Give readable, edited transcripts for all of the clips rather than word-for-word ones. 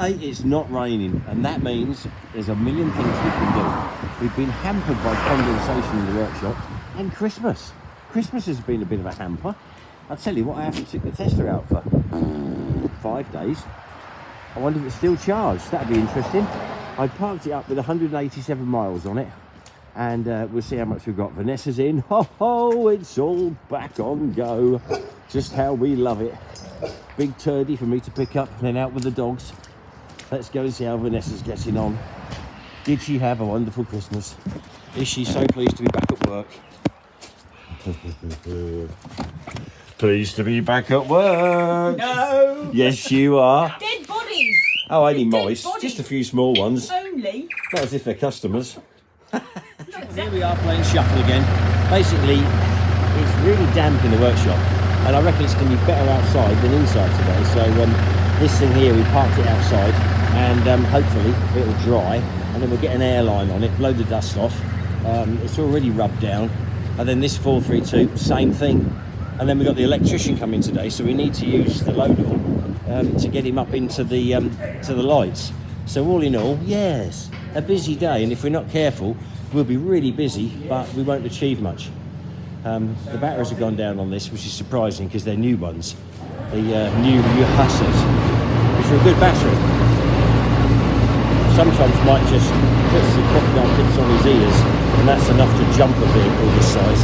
It's not raining, and that means there's a million things we can do. We've been hampered by condensation in the workshop, and Christmas. Christmas has been a bit of a hamper. I'll tell you what, I haven't took the Tesla out for 5 days. I wonder if it's still charged. That'd be interesting. I parked it up with 187 miles on it, and we'll see how much we've got. Vanessa's in. Ho ho, it's all back on go. Just how we love it. Big turdy for me to pick up, and then out with the dogs. Let's go and see how Vanessa's getting on. Did she have a wonderful Christmas? Is she so pleased to be back at work? Pleased to be back at work. No. Yes, you are. Dead bodies. Oh, only Dead mice. bodies. Just a few small ones. Only. Not as if they're customers. Here we are playing shuffle again. Basically, it's really damp in the workshop, and I reckon it's going to be better outside than inside today. So this thing here, we parked it outside, and hopefully it'll dry, and then we'll get an airline on it, blow the dust off. It's already rubbed down. And then this 432, same thing. And then we've got the electrician coming today, so we need to use the loader to get him up into the lights. So all in all, yes, a busy day, and if we're not careful, we'll be really busy, but we won't achieve much. The batteries have gone down on this, which is surprising because they're new ones. The new Hassas, which are a good battery. Sometimes might just put some crocodile bits on his ears, and that's enough to jump a vehicle this size.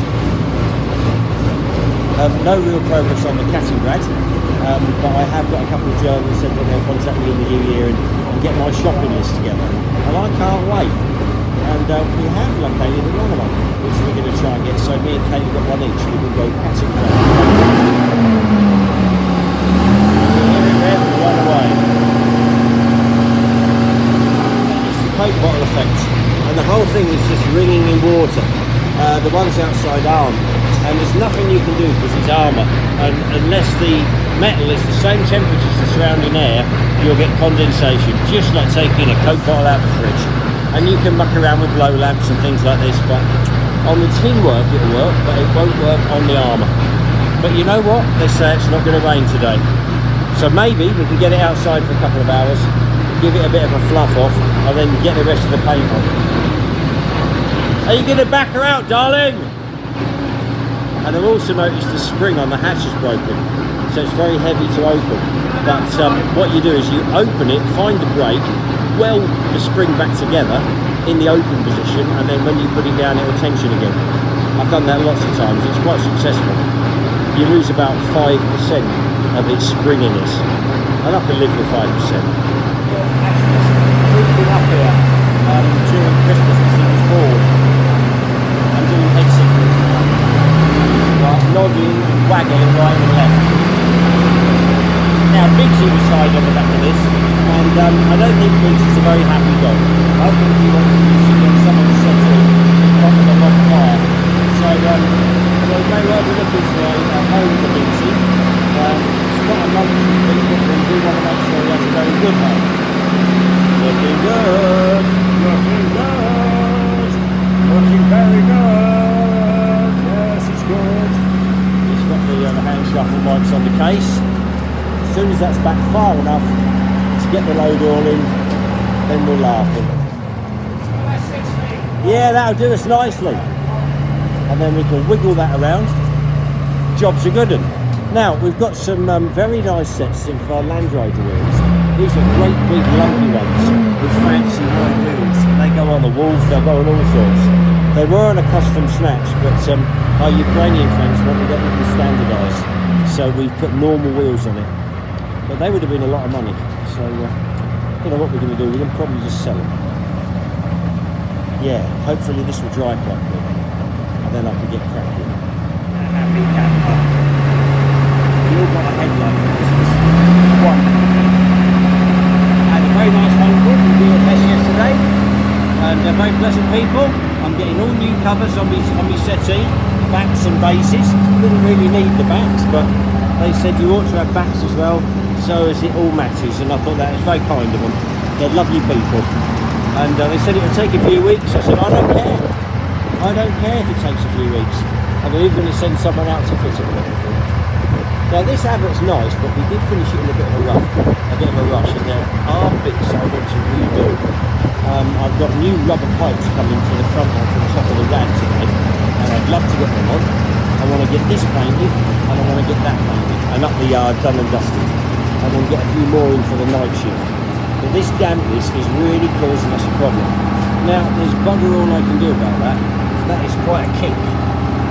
No real progress on the Cattingrad, but I have got a couple of Germans said that they'll contact me in the new year and get my shopping list together, and I can't wait. And we have located another one, which we're going to try and get. So me and Kate have got one each. We can go Cattingrad. Run away. It's the Coke bottle effect, and the whole thing is just ringing in water. The ones outside aren't, and there's nothing you can do because it's armour, and unless the metal is the same temperature as the surrounding air, you'll get condensation, just like taking a Coke bottle out of the fridge. And you can muck around with blow lamps and things like this, but on the tin work it'll work, but it won't work on the armour. But you know what? They say it's not going to rain today. So maybe we can get it outside for a couple of hours, give it a bit of a fluff off, and then get the rest of the paint on. Are you going to back her out, darling? And I've also noticed the spring on the hatch is broken, so it's very heavy to open. But what you do is you open it, find the brake, weld the spring back together in the open position, and then when you put it down it will tension again. I've done that lots of times, it's quite successful. You lose about 5% of its springiness, and I can live with 5%. Actually, we've been up here during Christmas because he was bored and doing head signals, nodding and waggling right and left. Now Biggsy was tied on the back of this, and I don't think Biggsy's a very happy dog. I think he wants to sit on someone's settee in front of a long fire. So we may well be looking for a home for Biggsy. It's not a monthly thing, but we do want to make sure he has a very good home. Looking good, looking good, looking very good. Yes, it's good. He's got the hand shuffle mics on the case. As soon as that's back far enough to get the load all in, then we'll laugh him. Yeah, that'll do us nicely. And then we can wiggle that around. Job's a good one. Now, we've got some very nice sets of Land Rover wheels. These are great big lumpy ones with fancy white wheels. They go on the Wolf, they'll go on all sorts. They were on a custom snatch, but our Ukrainian friends want to get them standardised. So we've put normal wheels on it. But they would have been a lot of money, so I don't know what we're going to do with them, probably just sell them. Yeah, hopefully this will dry quite quick, and then I can get cracking. You all got a headlight for Christmas. Wonderful. I had a very nice phone call from DFS yesterday, and they're very pleasant people. I'm getting all new covers on my settee, backs and bases. Didn't really need the backs, but they said you ought to have backs as well, so as it all matches, and I thought that was very kind of them. They're lovely people, and they said it would take a few weeks. I said I don't care. I don't care if it takes a few weeks. And they're even going to send someone out to fit it. Now this Abbott's nice, but we did finish it in a bit of a rush, and there are bits I want to redo. I've got new rubber pipes coming for the front and the top of the rad today, and I'd love to get them on. I want to get this painted, and I want to get that painted, and up the yard done and dusted, and then get a few more in for the night shift. But this dampness is really causing us a problem. Now, there's bugger all I can do about that. That is quite a kink.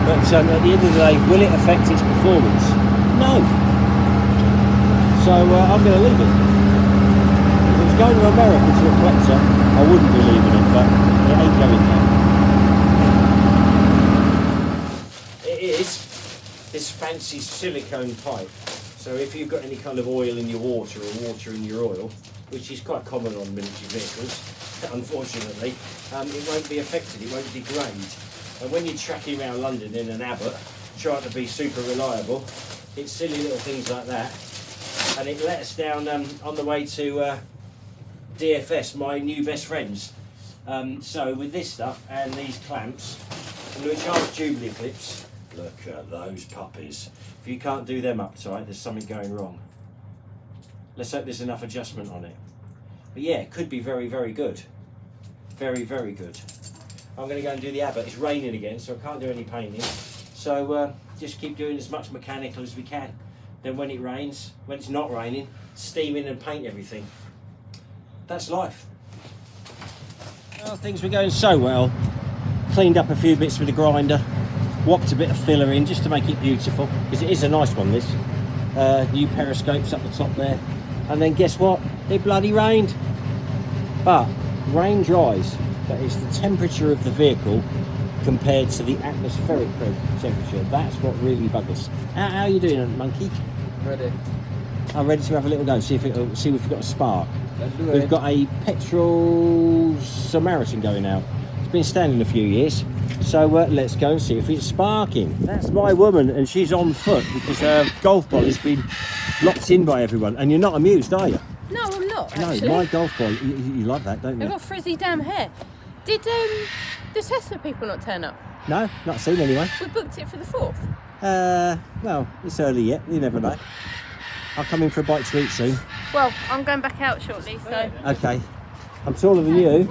But at the end of the day, will it affect its performance? No. So I'm going to leave it. If it was going to America to a collector, I wouldn't be leaving it, but it ain't going there. It is this fancy silicone pipe. So if you've got any kind of oil in your water or water in your oil, which is quite common on military vehicles, unfortunately, it won't be affected, it won't degrade. And when you're tracking around London in an Abbott, trying to be super reliable, it's silly little things like that. And it let us down on the way to DFS, my new best friends. So with this stuff and these clamps, and the recharge Jubilee clips, look at those puppies. If you can't do them uptight, there's something going wrong. Let's hope there's enough adjustment on it. But yeah, it could be very, very good. Very, very good. I'm going to go and do the Abbott. It's raining again, so I can't do any painting. So just keep doing as much mechanical as we can. Then when it rains, when it's not raining, steam in and paint everything. That's life. Well, things were going so well. Cleaned up a few bits with the grinder. Whopped a bit of filler in just to make it beautiful, because it is a nice one, this. New periscopes up the top there. And then guess what? It bloody rained. But rain dries. But it's the temperature of the vehicle compared to the atmospheric temperature. That's what really buggers. How are you doing, monkey? Ready. I'm ready to have a little go. See if we've got a spark. We've got a petrol Samaritan going out. It's been standing a few years. So let's go and see if it's sparking. That's my woman, and she's on foot because her golf ball has been locked in by everyone. And you're not amused, are you? No, I'm not, actually. No, my golf ball, you like that, don't you? I've got frizzy damn hair. Did the Tesla people not turn up? No, not seen anyway. We booked it for the 4th. Well, it's early yet, you never know. I'll come in for a bite to eat soon. Well, I'm going back out shortly, so... Okay. I'm taller than you.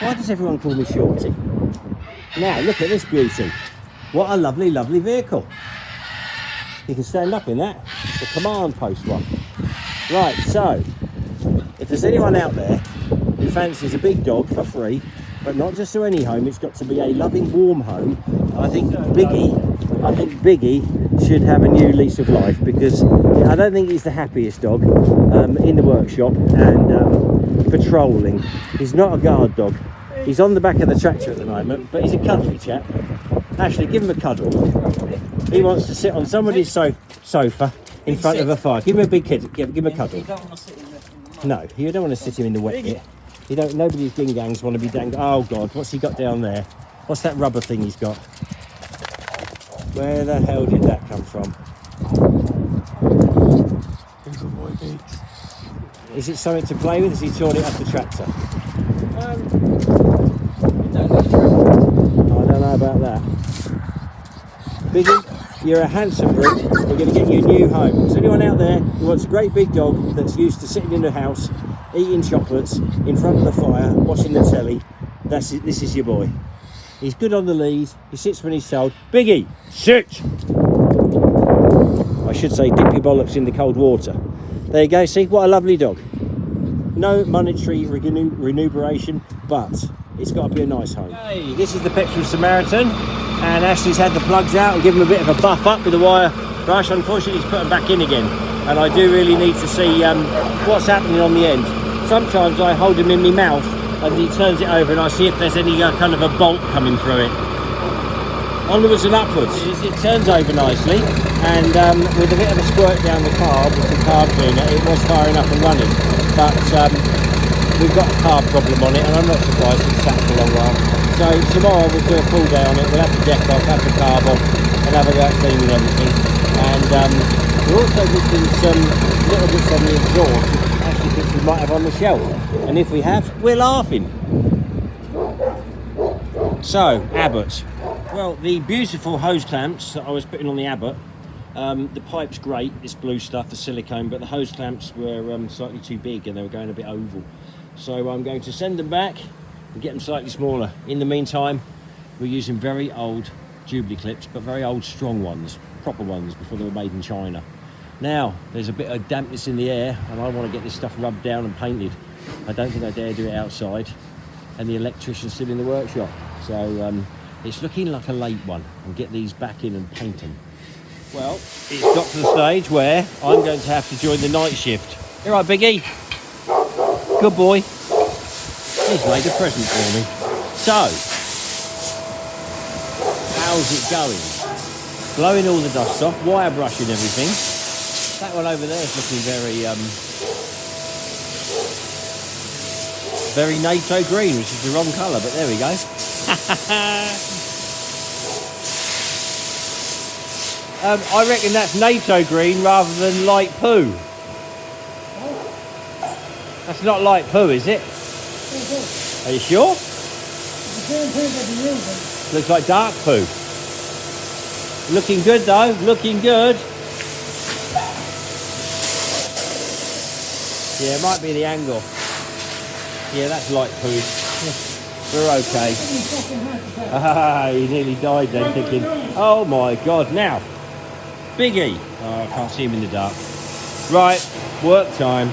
Why does everyone call me Shorty? Now, look at this beauty. What a lovely, lovely vehicle. You can stand up in that. It's a command post one. Right, so, if there's anyone out there who fancies a big dog for free, but not just to any home, it's got to be a loving, warm home, I think Biggie should have a new lease of life, because I don't think he's the happiest dog in the workshop and patrolling. He's not a guard dog. He's on the back of the tractor at the moment, but he's a cuddly chap. Actually, give him a cuddle. He wants to sit on somebody's sofa in front of a fire. Give him a big kid. Give him a cuddle. No, you don't want to sit him in the wet bit. You don't. Nobody's dingangs want to be dang. Oh God, what's he got down there? What's that rubber thing he's got? Where the hell did that come from? Is it something to play with? Has he torn it off the tractor? I don't know about that. Biggie, you're a handsome brute. We're going to get you a new home. Is anyone out there who wants a great big dog that's used to sitting in the house, eating chocolates in front of the fire, watching the telly? That's it. This is your boy. He's good on the lead. He sits when he's told. Biggie, sit! I should say dip your bollocks in the cold water. There you go. See, what a lovely dog. No monetary remuneration, but it's got to be a nice home. Hey, this is the petrol Samaritan, and Ashley's had the plugs out and given them a bit of a buff up with a wire brush. Unfortunately, he's put them back in again, and I do really need to see what's happening on the end. Sometimes I hold him in my mouth and he turns it over and I see if there's any kind of a bolt coming through it. Onwards and upwards. It turns over nicely, and with a bit of a squirt down the carb with some carb cleaner, it was firing up and running. But we've got a carb problem on it, and I'm not surprised it's sat for a long while. So tomorrow we'll do a full day on it. We'll have the deck off, have the carb off, and have a go at cleaning everything. And we're also looking some little bits on the exhaust, which actually thinks we might have on the shelf. And if we have, we're laughing. So, Abbott. Well, the beautiful hose clamps that I was putting on the Abbott The pipe's great, it's blue stuff, the silicone, but the hose clamps were slightly too big and they were going a bit oval. So I'm going to send them back and get them slightly smaller. In the meantime, we're using very old Jubilee clips, but very old strong ones, proper ones before they were made in China. Now, there's a bit of dampness in the air and I want to get this stuff rubbed down and painted. I don't think I dare do it outside, and the electrician's still in the workshop. So it's looking like a late one, and get these back in and paint them. Well, it's got to the stage where I'm going to have to join the night shift. All right, Biggie. Good boy. He's made a present for me. So, how's it going? Blowing all the dust off, wire brushing everything. That one over there is looking very NATO green, which is the wrong colour, but there we go. I reckon that's NATO green rather than light poo. That's not light poo, is it? Are you sure? Looks like dark poo. Looking good though, looking good. Yeah, it might be the angle. Yeah, that's light poo. We're okay. Ah, he nearly died then thinking, oh my God. Now, Biggie. Oh, I can't see him in the dark. Right, work time.